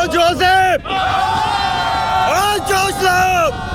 Joseph! ओ Joseph!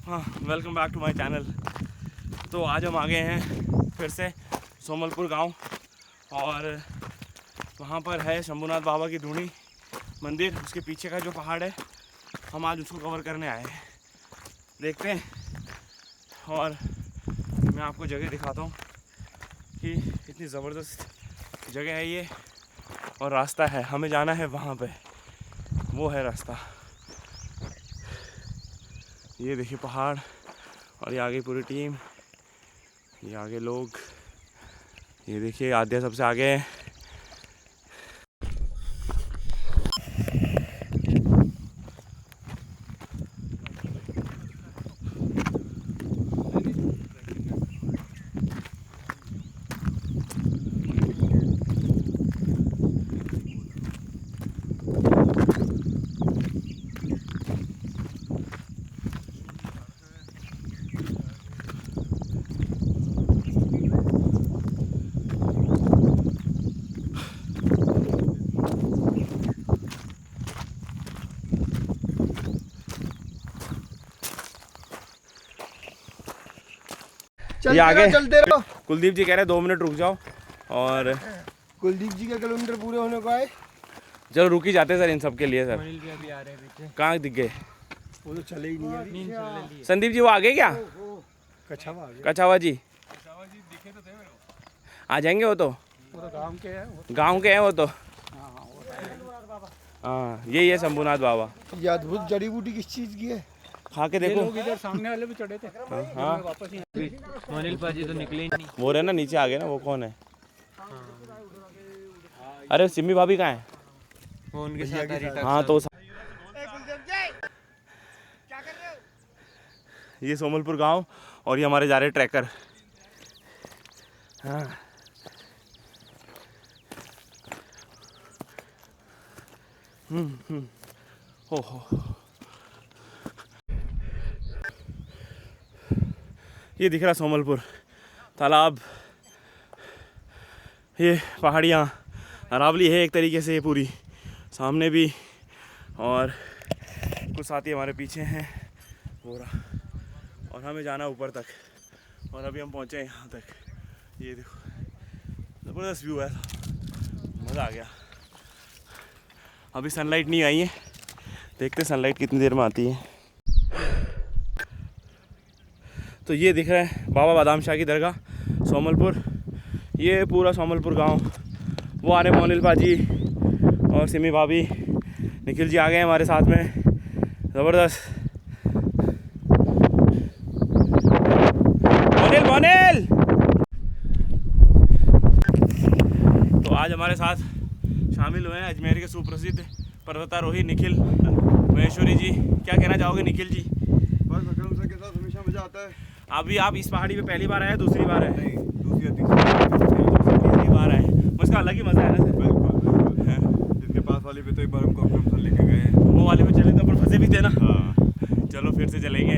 हाँ, welcome back to my channel. तो आज हम आ गए हैं फिर से सोमलपुर गांव और वहाँ पर है शंभुनाथ बाबा की धूनी मंदिर। उसके पीछे का जो पहाड़ है हम आज उसको कवर करने आए हैं। देखते हैं और मैं आपको जगह दिखाता हूँ कि इतनी ज़बरदस्त जगह है ये और रास्ता है। हमें जाना है वहाँ पे, वो है रास्ता। ये देखिए पहाड़ और ये आगे पूरी टीम, ये आगे लोग, ये देखिए आद्या सबसे आगे है। ये आगे चलते रहो। कुलदीप जी कह रहे 2 मिनट रुक जाओ और कुलदीप जी का किलोमीटर पूरे होने को आए। चलो रुक ही जाते सर इन सब के लिए। सर अनिल भी अभी आ रहे हैं पीछे। कहाँ दिख गए? वो तो चले ही नहीं है। संदीप जी वो आ गए क्या? कछावा आ गया। कछावा जी दिखे तो थे मेरे को। आ जाएंगे वो तो गांव के हैं वो। गांव के हैं वो तो। हाँ यही है शंभुनाथ बाबा। ये अद्भुत जड़ी बूटी किस चीज की है? खा के देखो। लोग इधर सामने वाले भी चढ़े थे। हाँ वापस अनिल पाजी तो निकले ही नहीं। वो रहे ना नीचे आ गए ना। वो कौन है? अरे सिमी भाभी कहाँ है? वो उनके साथ आ रही। हाँ तो ये सोमलपुर गांव और ये हमारे जा रहे ट्रैकर। हाँ हो ये दिख रहा सोमलपुर तालाब, ये पहाड़ियाँ, अरावली है एक तरीके से ये पूरी सामने भी और कुछ साथी हमारे पीछे हैं वो रहा। और हमें जाना ऊपर तक और अभी हम पहुँचे हैं यहाँ तक। ये देखो ज़बरदस्त व्यू है, मज़ा आ गया। अभी सनलाइट नहीं आई है, देखते सनलाइट कितनी देर में आती है। तो ये दिख रहा है बाबा बादाम शाह की दरगाह सोमलपुर। ये पूरा सोमलपुर गांव। वो आ रहे मोनिल पाजी और सिमी भाभी, निखिल जी आ गए हमारे साथ में। ज़बरदस्त। मोनिल तो आज हमारे साथ शामिल हुए हैं अजमेर के सुप्रसिद्ध पर्वतारोही निखिल महेश्वरी जी। क्या कहना चाहोगे निखिल जी? बस अकरम सर के साथ हमेशा मजा आता है। अभी आप इस पहाड़ी पे पहली बार आए, दूसरी बार आए? नहीं, दूसरी या तीसरी बार आए। उसका अलग ही मज़ा है ना सर। बिल्कुल। जिसके पास वाली पे तो एक बार हमको अकरम सर लेके गए हैं। वो वाले पे चले तो अपन फंसे भी थे ना। हाँ। चलो फिर से चलेंगे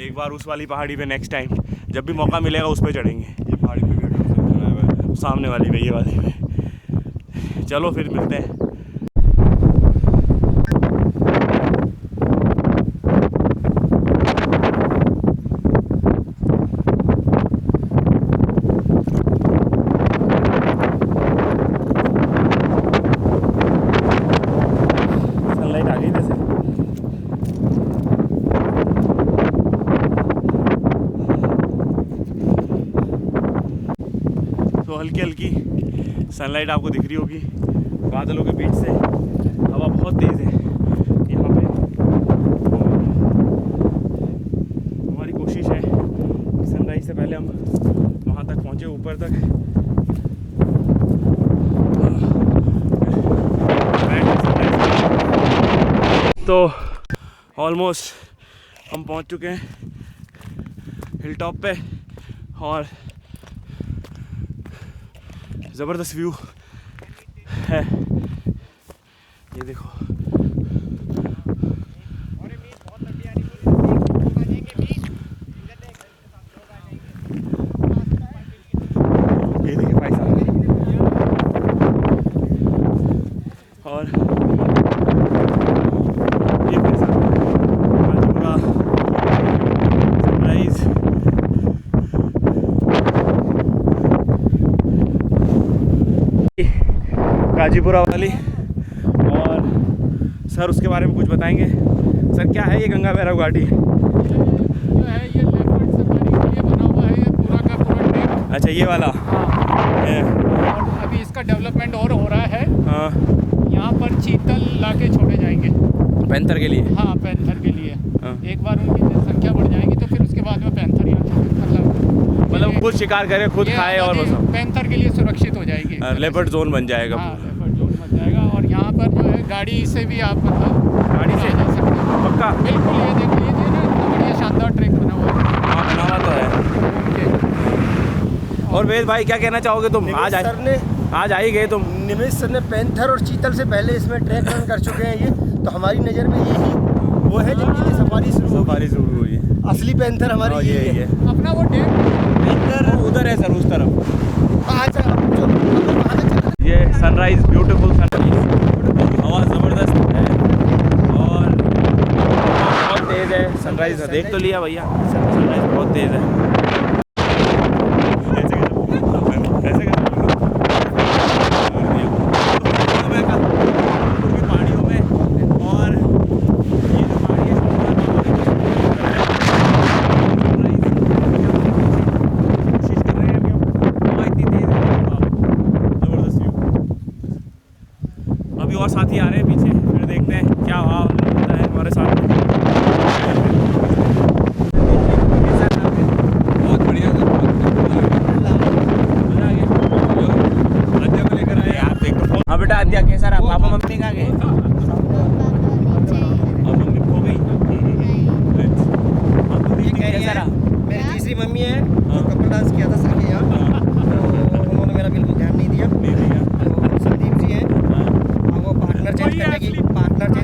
एक बार उस वाली पहाड़ी पे नेक्स्ट टाइम, जब भी मौका मिलेगा उस पे चढ़ेंगे। ये पहाड़ी पे भी अकरम सर चला हुआ है। सामने वाली पे, ये वाली पे। चलो फिर मिलते हैं। सनलाइट आ गई वैसे। तो हल्की हल्की सनलाइट आपको दिख रही होगी बादलों के बीच से। हवा बहुत तेज़ है यहाँ पे। और हमारी कोशिश है कि सनराइज से पहले हम वहाँ तक पहुँचे, ऊपर तक। तो ऑलमोस्ट हम पहुँच चुके हैं हिल टॉप पे और ज़बरदस्त व्यू है। ये देखो, ये देखिए भाई साहब। और ये भाई साहब पूरा सनराइज। गाजीपुरा वाली। और सर उसके बारे में कुछ बताएंगे। सर क्या है ये गंगा भैरव घाटी? जो है ये लेपर्ड सफारी के लिए बना हुआ है, ये पूरा का पूरा ट्रैक। अच्छा ये वाला। हाँ। और अभी इसका डेवलपमेंट और हो रहा है। हाँ, यहाँ पर चीतल लाके छोड़े जाएंगे पैंथर के लिए। हाँ, पैंथर के लिए। हाँ। एक बार उनकी जनसंख्या बढ़ जाएगी तो फिर उसके बाद में पैंथर यहाँ मतलब खुद शिकार करे, खुद खाए और बस पैंथर के लिए सुरक्षित हो जाएगी। लेपर्ड जोन बन जाएगा। हाँ, लेपर्ड जोन बन जाएगा। और यहाँ पर जो है गाड़ी से भी आप मतलब गाड़ी से जा सकते हैं। पक्का? बिल्कुल, ये देख लीजिए ना, इतना बढ़िया शानदार ट्रैक बना हुआ है। हाँ, बना हुआ तो है। और वेद भाई क्या कहना चाहोगे तुम? आज आ ही गए तुम। निमिष सर ने पैंथर और चीतल से पहले इसमें ट्रैक रन कर चुके हैं। ये तो हमारी नज़र में यही वो है जिनकी ये सफारी शुरू हुई है। असली पैंथर हमारी ये यही है। अपना वो डैम पैंथर उधर है सर, उस तरफ। वहाँ तक ये सनराइज, ब्यूटीफुल सनराइज। हवा ज़बरदस्त है और बहुत तेज़ है। सनराइज देख तो लिया भैया, सनराइज बहुत तेज़ है। पहाड़ियों में और ये जो पहाड़ी है कोशिश कर रहे हैं अभी हम। हवा इतनी तेज़ है, ज़बरदस्त व्यू। अभी और साथी आ रहे हैं पीछे, फिर देखते हैं क्या हाल होता है हमारे साथ में। बहुत बढ़िया, मजा आ गया। आद्या को लेकर आए आप, देख तो। हाँ बेटा आद्या, कैसा रहा? पापा मम्मी कहाँ गए? और मम्मी खो गई। कैसा रहा? मेरी तीसरी मम्मी है, वो कपल डांस किया था सर के यहाँ, तो उन्होंने मेरा बिल्कुल ध्यान नहीं दिया। तो संदीप जी हैं, अब वो पार्टनर चेंज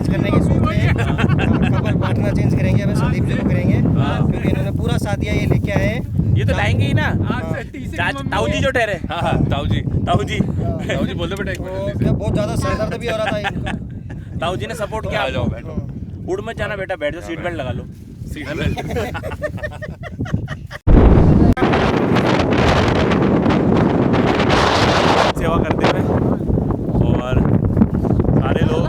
करने की सोच रहे हैं। कपल पार्टनर चेंज करेंगे, अब संदीप जी को करेंगे क्योंकि इन्होंने पूरा साथ दिया। ये लेके आए हैं, ये तो लाएंगे ही ना। तीसरी ताऊ जी जो ठहरे। हाँ, ताऊ जी बोलो बेटा। तो बहुत ज़्यादा सरदर्द भी हो रहा था इनको। ताऊ जी ने सपोर्ट किया। उड़ मत जाना बेटा, बैठ जाओ, सीट बेल्ट लगा लो। सेवा करते हुए और सारे लोग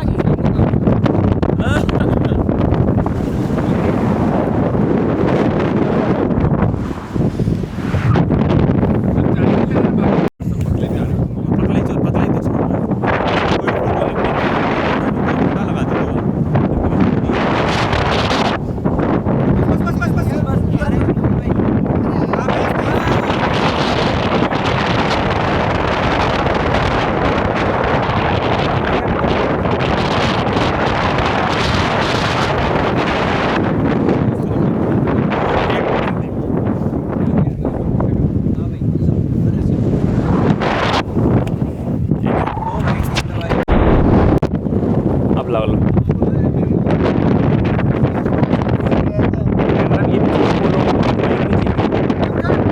लगा लो।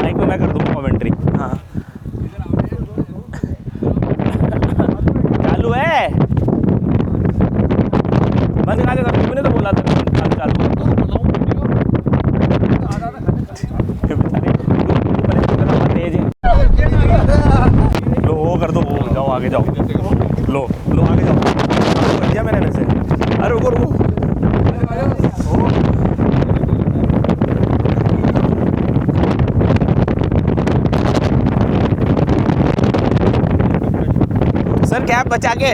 माइक को मैं कर दूँगा कमेंट्री। हाँ चालू है, बंद करा देगा। तुमने तो बोला था चालू। तेज है, लो वो कर दो, वो जाओ आगे जाओ, लो लो आगे जाओ। कर दिया मैंने वैसे। अरे रुको रुको, सर कैप बचा के।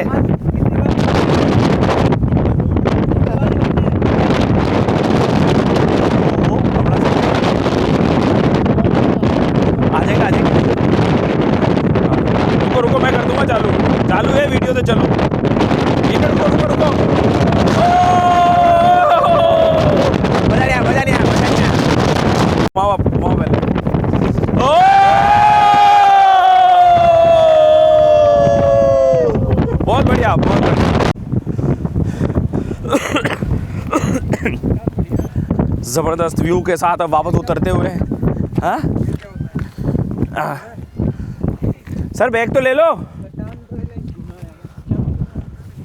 आ जाएगा आ जाएगा। रुको रुको मैं कर दूंगा चालू। चालू है वीडियो तो चलो। एक मिनट रुको रुको रुको। मजा नहीं आया मजा नहीं आया मजा नहीं आया। वहाँ पहले। बहुत बढ़िया बहुत बढ़िया। जबरदस्त व्यू के साथ अब वापस उतरते हुए। हाँ सर बैग तो ले लो।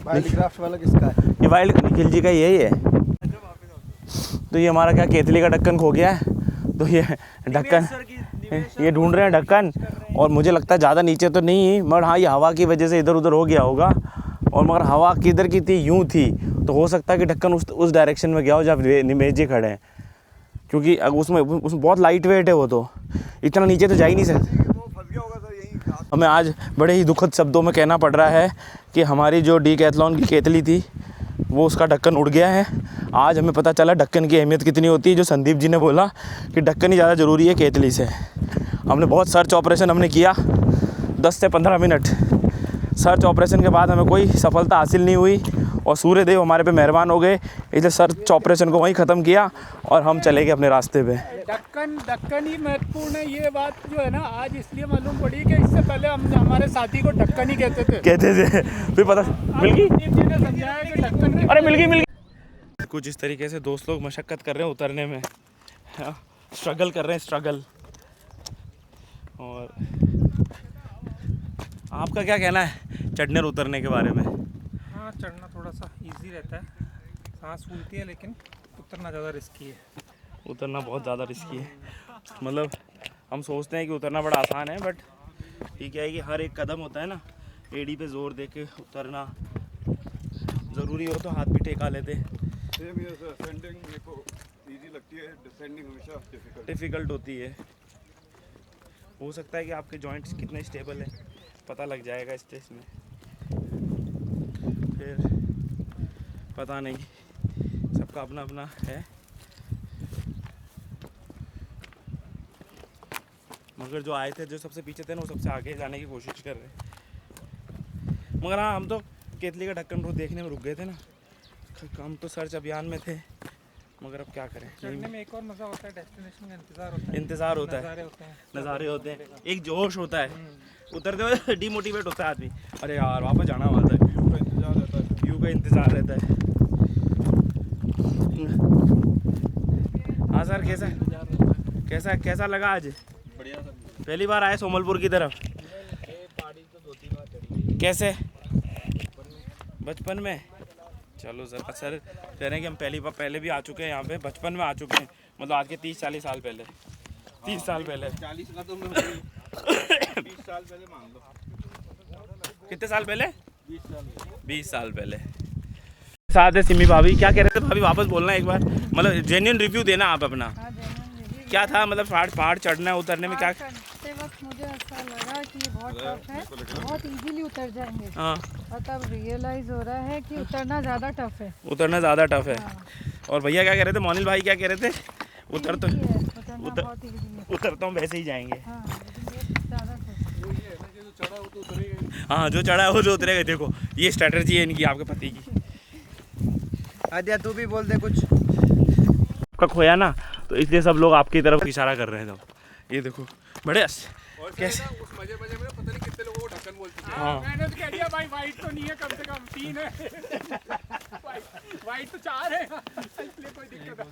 वाइल्ड क्राफ्ट वाला किसका है? ये वाइल्ड निखिल जी का यही है। तो ये हमारा क्या केतली का ढक्कन खो गया है, तो ये ढक्कन ये ढूंढ रहे हैं ढक्कन। और मुझे लगता है ज़्यादा नीचे तो नहीं, मगर हाँ ये हवा की वजह से इधर उधर हो गया होगा। और मगर हवा किधर की थी, यूँ थी, तो हो सकता है कि ढक्कन उस डायरेक्शन में गया हो जब निमेश जी खड़े हैं, क्योंकि उसमें बहुत लाइट वेट है वो, तो इतना नीचे तो जा ही नहीं सकते। हमें आज बड़े ही दुखद शब्दों में कहना पड़ रहा है कि हमारी जो डीकैथलॉन की केतली थी वो उसका ढक्कन उड़ गया है। आज हमें पता चला ढक्कन की अहमियत कितनी होती है, जो संदीप जी ने बोला कि ढक्कन ही ज़्यादा ज़रूरी है केतली से। हमने बहुत सर्च ऑपरेशन हमने किया, 10 से 15 मिनट सर्च ऑपरेशन के बाद हमें कोई सफलता हासिल नहीं हुई और सूर्यदेव हमारे पे मेहरबान हो गए, इसलिए सर्च ऑपरेशन को वहीं ख़त्म किया और हम चले गए अपने रास्ते पे। ढक्कन ही महत्वपूर्ण है। ये बात जो है ना आज इसलिए मालूम पड़ी कि इससे पहले हम हमारे साथी को ढक्कन ही कहते थे। फिर पता मिल गई, समझाया कि ढक्कन। अरे मिल गई। कुछ इस तरीके से दोस्त लोग मशक्क़त कर रहे हैं उतरने में, स्ट्रगल कर रहे हैं स्ट्रगल। और आपका क्या कहना है चढ़ने और उतरने के बारे में? हाँ, चढ़ना थोड़ा सा इजी रहता है, सांस फूलती है, लेकिन उतरना ज़्यादा रिस्की है। उतरना बहुत ज़्यादा रिस्की है। मतलब हम सोचते हैं कि उतरना बड़ा आसान है, बट ये क्या है कि हर एक कदम होता है ना, एड़ी पे जोर दे के उतरना, ज़रूरी हो तो हाथ भी टेका लेते। सेम ये असेंडिंग मेरे को इजी लगती है, डिसेंडिंग हमेशा डिफ़िकल्ट होती है। हो सकता है कि आपके जॉइंट्स कितने स्टेबल हैं पता लग जाएगा स्टेज में, फिर पता नहीं, सबका अपना अपना है। मगर जो आए थे, जो सबसे पीछे थे ना, वो सबसे आगे जाने की कोशिश कर रहे हैं। मगर हाँ, हम तो केतली का ढक्कन रोड देखने में रुक गए थे ना, हम तो सर्च अभियान में थे, मगर अब क्या करें। चढ़ने में एक और मज़ा होता है, डेस्टिनेशन का इंतज़ार होता है, नज़ारे होते हैं, एक जोश होता है, उतरते हुए डीमोटिवेट होता है आदमी, अरे यार वापस जाना वहाँ तक। व्यू का इंतज़ार रहता है। हाँ सर, कैसा लगा आज? बढ़िया सर। पहली बार आए सोमलपुर की तरफ? पहाड़ी तो 2-3 बार चढ़ी। कैसे? बचपन में? चलो सर, सर कह रहे हैं कि हम पहले भी आ चुके हैं यहाँ पे, बचपन में आ चुके हैं, मतलब आज के 30-40 साल पहले। 30 साल पहले। 40 का तो 20 साल पहले मान लो। कितने साल पहले? 20 साल पहले। साथ है सिमी भाभी। क्या कह रहे थे भाभी, वापस बोलना एक बार, मतलब जेन्युइन रिव्यू देना आप अपना। क्या था, मतलब पहाड़ चढ़ना उतरने में क्या? चढ़ते वक्त मुझे ऐसा लगा कि बहुत टफ है, बहुत इजीली उतर जाएंगे। हाँ, और तब रियलाइज हो रहा है कि उतरना ज़्यादा टफ है। उतरना ज़्यादा टफ है। हाँ। और भैया क्या कह रहे थे, मोनिल भाई क्या कह रहे थे? उतरता बहुत इजी है। उतरता हूँ वैसे ही जाएंगे। हाँ, लेकिन ये ज़्यादा टफ है। हाँ, जो चढ़ा है वो जो उतरेगा। देखो ये स्ट्रेटजी है इनकी, आपके पति की। आद्या तू भी बोल दे कुछ। आपका खोया ना, तो इसलिए सब लोग आपकी तरफ इशारा कर रहे हैं। तब ये देखो बड़े कैसे उस मजे में पता नहीं कितने लोगों को ढक्कन बोल चुके हैं। हाँ। मैंने तो कह दिया भाई, वाइट तो नहीं है, कम से कम 3 है। वाइट तो 4 है, इसलिए कोई दिक्कत है।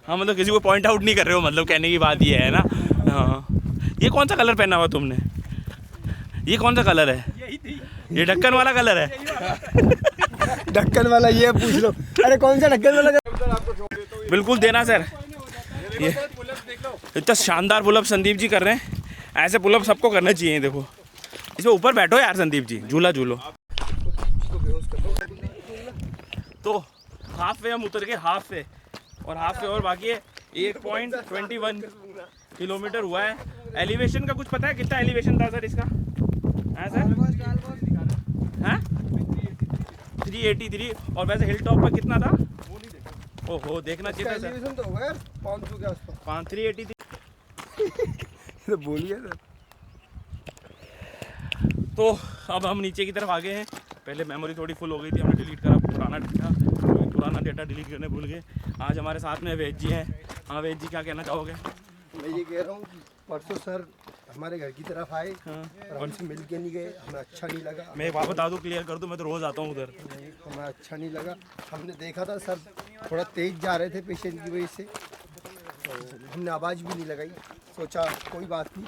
हाँ, मतलब किसी को पॉइंट आउट नहीं कर रहे हो, मतलब कहने की बात ये है ना। हाँ, ये कौन सा कलर पहना हुआ तुमने? ये कौन सा कलर है? यही थी, ये ढक्कन वाला कलर है। ढक्कन वाला ये पूछ लो। अरे कौन सा ढक्कन वाला? बिल्कुल देना सर। ये इतना शानदार पुलअप संदीप जी कर रहे हैं, ऐसे पुलअप सबको करना चाहिए। देखो इसमें ऊपर बैठो यार संदीप जी, झूला झूलो। तो हाफ वे हम उतर गए, हाफ वे और बाकी है 1.21 किलोमीटर हुआ है। एलिवेशन का कुछ पता है कितना एलिवेशन था सर इसका? हाँ सर, 383 और वैसे हिल टॉप पर कितना था? ओहो देखना चाहिए था सर। एलिवेशन तो होगा यार 500 के आसपास। 383 तो बोलिए सर। तो अब हम नीचे की तरफ आ गए हैं। पहले मेमोरी थोड़ी फुल हो गई थी, हमने डिलीट करा पुराना डेटा डिलीट करने भूल गए। आज हमारे साथ में वेद जी हैं। हाँ वेद जी, क्या कहना चाहोगे? मैं ये कह रहा हूँ कि परसों सर हमारे घर की तरफ आए हाँ। और हमसे मिल के नहीं गए, हमें अच्छा नहीं लगा। मैं एक बात बता दूँ, क्लियर कर दूँ, मैं तो रोज़ आता हूँ उधर। नहीं, हमें अच्छा नहीं लगा। हमने देखा था सर थोड़ा तेज जा रहे थे पेशेंट की वजह से, तो हमने आवाज़ भी नहीं लगाई। सोचा कोई बात नहीं,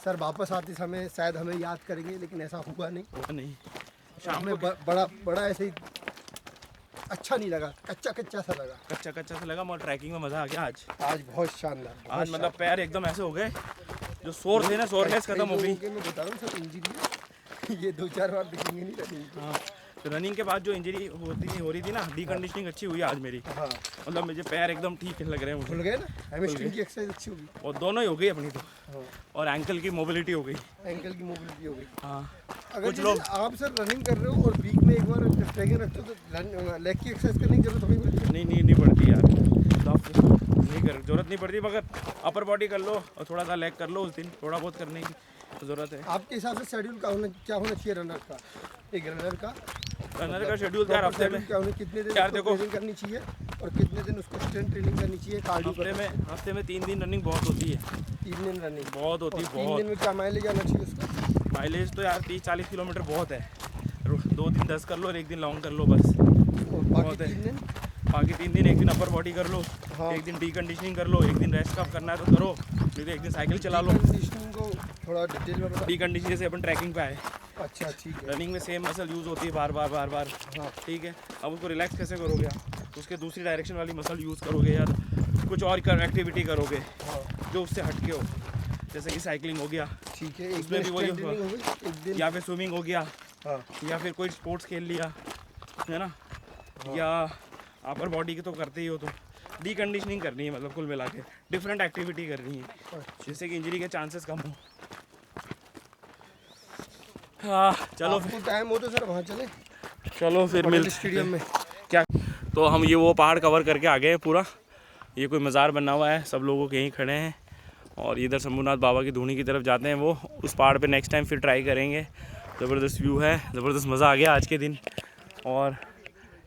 सर वापस आते समय शायद हमें याद करेंगे, लेकिन ऐसा हुआ नहीं। नहीं, शाम हमें बड़ा ऐसे ही अच्छा नहीं लगा, कच्चा सा लगा। कच्चा सा लगा, मगर ट्रैकिंग में मज़ा आ गया आज। आज बहुत शानदार। आज मतलब पैर एकदम ऐसे हो गए, जो सोर थे ना, सोरनेस खत्म हो गई। मैं बता रहा हूँ सर, इंजरी ये 2-4 बार दिखेंगे नहीं रनिंग। हाँ, तो रनिंग के बाद जो इंजरी हो रही थी ना, डी कंडीशनिंग अच्छी हुई आज मेरी। हाँ, मतलब मुझे पैर एकदम ठीक लग रहे हैं खुल मुझे, गए ना, हैमस्ट्रिंग की एक्सरसाइज अच्छी होगी। और दोनों ही हो गई अपनी तो। हाँ, और एंकल की मोबिलिटी हो गई। एंकल की मोबिलिटी हो गई। हाँ, अगर कुछ जैसे लोग आप सर रनिंग कर रहे हो और वीक में एक बार ट्रैकिंग रखते हो तो लेग की एक्सरसाइज करने की जरूरत थोड़ी पड़ती है। नहीं पड़ती यार, तो नहीं कर जरूरत नहीं पड़ती, मगर अपर बॉडी कर लो और थोड़ा सा लेग कर लो उस दिन, थोड़ा बहुत करने की ज़रूरत है। आपके हिसाब से शेड्यूल क्या होना चाहिए रनर का? एक रनर का शेड्यूल यार हफ्ते में क्या होना, कितने दिन यार उसको देखो, ट्रेनिंग करनी चाहिए और कितने दिन उसको स्ट्रेंथ ट्रेनिंग करनी चाहिए? कार्डियो हफ्ते में 3 दिन रनिंग बहुत होती है। 3 दिन रनिंग बहुत होती है, 3 बहुत। दिन में क्या माइलेज आना चाहिए उसका? माइलेज तो यार 30-40 किलोमीटर बहुत है। 2 दिन 10 कर लो और 1 दिन लॉन्ग कर लो बस, और बाकी बहुत है। 3 दिन बाकी 3 दिन, 1 दिन अपर बॉडी कर लो, हाँ। 1 दिन डी कंडीशनिंग कर लो, 1 दिन रेस्ट कब करना है तो करो, नहीं तो 1 दिन साइकिल चला लो। कंडीशनिंग को थोड़ा डिटेल में बता। डी कंडीशनिंग से अपन ट्रैकिंग पे आए। अच्छा ठीक है। रनिंग में सेम मसल यूज़ होती है बार बार। हाँ, ठीक है, अब उसको रिलैक्स कैसे करोगे आप? उसके दूसरी डायरेक्शन वाली मसल यूज़ करोगे यार, कुछ और एक्टिविटी करोगे हाँ, जो उससे हटके हो, जैसे कि साइकिलिंग हो गया, ठीक है। एक उसमें दिन भी वही strength training हो गई, एक दिन या फिर स्विमिंग हो गया, हाँ, या फिर कोई स्पोर्ट्स खेल लिया, है ना, या अपर बॉडी की तो करते ही हो, तो डी कंडीशनिंग करनी है, मतलब कुल मिला के डिफरेंट एक्टिविटी करनी है जिससे कि इंजरी के चांसेस कम हो। हाँ चलो आपको टाइम हो तो सर वहाँ चले चलो फिर मिल स्टेडियम में। क्या, तो हम ये वो पहाड़ कवर करके आ गए हैं पूरा। ये कोई मज़ार बना हुआ है, सब लोगों के यहीं खड़े हैं, और इधर शंभुनाथ बाबा की धूनी की तरफ जाते हैं वो। उस पहाड़ पे नेक्स्ट टाइम फिर ट्राई करेंगे। ज़बरदस्त व्यू है, ज़बरदस्त मज़ा आ गया आज के दिन। और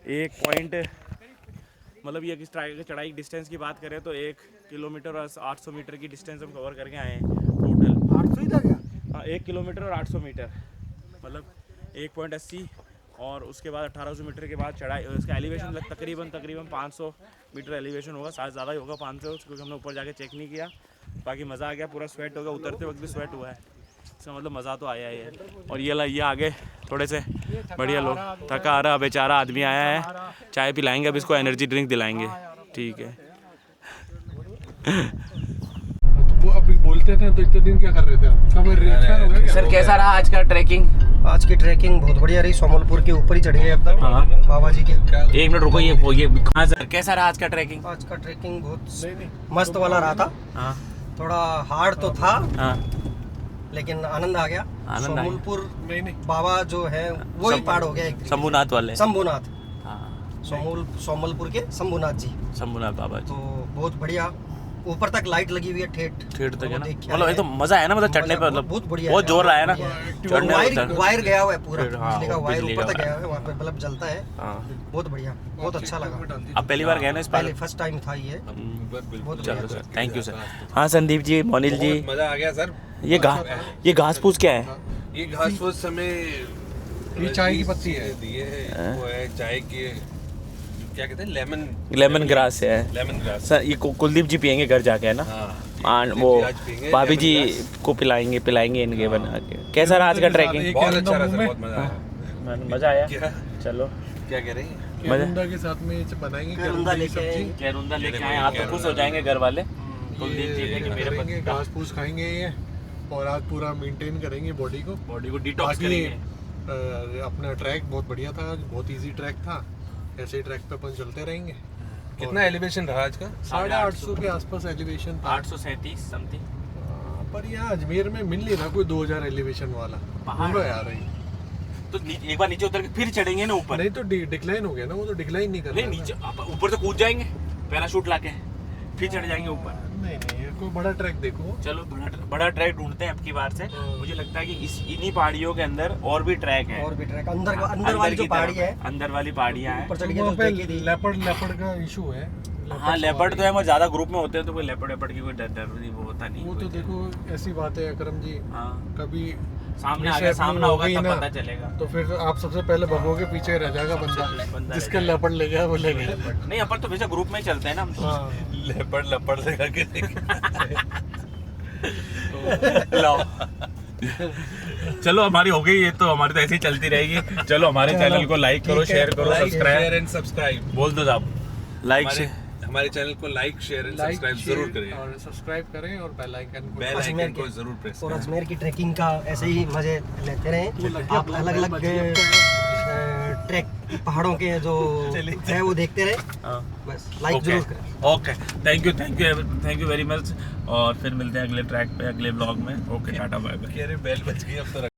एक पॉइंट, मतलब ये चढ़ाई डिस्टेंस की बात करें तो 1 किलोमीटर और 800 मीटर की डिस्टेंस हम कवर करके आए हैं टोटल। 800 ही था क्या? हाँ, 1 किलोमीटर और 800 मीटर, मतलब 1.80, और उसके बाद 1800 मीटर के बाद चढ़ाई। उसका एलिवेशन तकरीबन 500 मीटर एलिवेशन होगा, शायद ज़्यादा ही होगा 500, क्योंकि हमने ऊपर जाके चेक नहीं किया। बाकी मज़ा आ गया, पूरा स्वेट हो गया, उतरते वक्त भी स्वेट हुआ है, इसका मतलब मज़ा तो आया ही है। और ये आगे थोड़े से बढ़िया लोग, थका आ रहा बेचारा आदमी आया है, चाय पिलाएंगे, अब इसको एनर्जी ड्रिंक दिलाएंगे। ठीक है, वो अभी बोलते थे तो इतने दिन क्या कर रहे थे आप? कब रिएक्शन हो गया क्या? सर कैसा रहा आज का ट्रैकिंग? आज की ट्रैकिंग बहुत बढ़िया रही। सोमलपुर के ऊपर ही चढ़े हैं एकदम बाबा जी के। 1 मिनट रुको, ये कहाँ सर, कैसा रहा आज का ट्रैकिंग? आज का ट्रैकिंग बहुत मस्त वाला रहा था। हाँ थोड़ा हार्ड तो था, हाँ, लेकिन आनंद आ गया। आनंद आ गया। सोमलपुर बाबा जो है वो ही पहाड़ हो गया एक शंभुनाथ वाले। शंभुनाथ, हाँ, सोमलपुर के शंभुनाथ जी। शंभुनाथ बाबा जी, तो बहुत बढ़िया, ऊपर तक लाइट लगी हुई है, ठेठ तक है ना, देख के मतलब आए ये तो मजा है ना, मतलब चढ़ने पे, मतलब बहुत बढ़िया, बहुत जोर आया ना चढ़ने वायर गया हुआ है पूरा, हाँ, बिजली का वायर बिजली ऊपर का तक गया हुआ है, वहाँ पे बल्ब जलता है। हाँ, बहुत बढ़िया, बहुत अच्छा लगा। अब पहली बार गए ना इस पार? पहले फर्स्ट टाइम था ये, बहुत चलो बढ़िया। Sir, thank you sir. हाँ संदीप जी, मोनिल जी, मजा आ गया सर। ये घास फूस क्या है? ये घास फूस समय ये चाय की पत्ती है। दिए है, वो है चाय की, क्या कहते हैं, लेमन ग्रास है लेमन ग्रास। सर। ये कुलदीप जी पियेंगे घर जाके, है ना? हाँ, वो आज पियेंगे, भाभी जी लेमन को पिलाएंगे इनके बना के। कैसा रहा आज का ट्रैकिंग? बहुत अच्छा रहा सर, बहुत मजा आया। मजा आया? क्या चलो, क्या कह रही हैं? केरुंदा के साथ में बनाएंगे केरुंदा की लेके सब्जी। केरुंदा लेके आए, आप तो खुश हो जाएंगे घर वाले। कुलदीप जी के मेरे करेंगे, पति घास फूस खाएंगे ये, और आज पूरा मेंटेन करेंगे बॉडी को। बॉडी को डिटॉक्स बाकी करेंगे। अपना ट्रैक बहुत बढ़िया था, बहुत इजी ट्रैक था। ऐसे ही ट्रैक पे अपन चलते रहेंगे। कितना एलिवेशन रहा आज का? 850 के आसपास एलिवेशन था। 837 समथिंग। पर यहाँ अजमेर में मिल नहीं रहा कोई 2000 एलिवेशन वाला। पहाड़। पूरा यार ये तो एक बार नीचे उतर के फिर चढ़ेंगे ना ऊपर। नहीं तो डिक्लाइन हो गया ना, वो तो डिक्लाइन नहीं कर नहीं रहा नीचे आप ऊपर तो कूद जाएंगे पैराशूट लाके, फिर चढ़ जाएंगे ऊपर। नहीं नहीं, कोई बड़ा ट्रैक देखो। चलो बड़ा ट्रैक ढूंढते हैं अब की बार से। मुझे लगता है कि इन्हीं पहाड़ियों के अंदर और भी ट्रैक है, और भी ट्रैक अंदर वाली जो की पहाड़ी तरफ, है, अंदर वाली पहाड़ियाँ हैं। ऊपर चढ़ गया वहाँ तो पे देखी थी। लेपर्ड का इशू है। हाँ लेपर्ड तो है, मगर ज्यादा ग्रुप में होते हैं तो कोई लेपर्ड वेपर्ड की कोई डर नहीं, वो होता नहीं। वो तो देखो ऐसी बात है अकरम जी, हाँ कभी सामने आ मिसहैपनिंग गया, सामना हो होगा गई तब ना, पता चलेगा। तो फिर आप सबसे पहले भगोगे, पीछे रह जाएगा बंदा बंदा, रह जिसका लेपर्ड ले गया वो ले गया। नहीं अपन तो वैसे ग्रुप में ही चलते हैं ना हम तो। हाँ लेपर्ड लगा के लाओ चलो हमारी हो गई ये तो, हमारी तो ऐसे ही चलती रहेगी। चलो हमारे चैनल को लाइक करो, शेयर करो, शेयर एंड सब्सक्राइब बोल दो साहब। लाइक से हमारे चैनल को लाइक शेयर एंड सब्सक्राइब जरूर करें, और सब्सक्राइब करें और बेल आइकन को बेल आइकन को जरूर प्रेस और करें। अजमेर की ट्रैकिंग का ऐसे ही मजे लेते रहें। आप अलग अलग ट्रैक पहाड़ों के जो है वो देखते रहे, बस लाइक जरूर करें। Okay thank you very much, और फिर मिलते हैं अगले ट्रैक पे, अगले ब्लॉग में। Okay tata bye bye. अरे बेल बज गई अब तो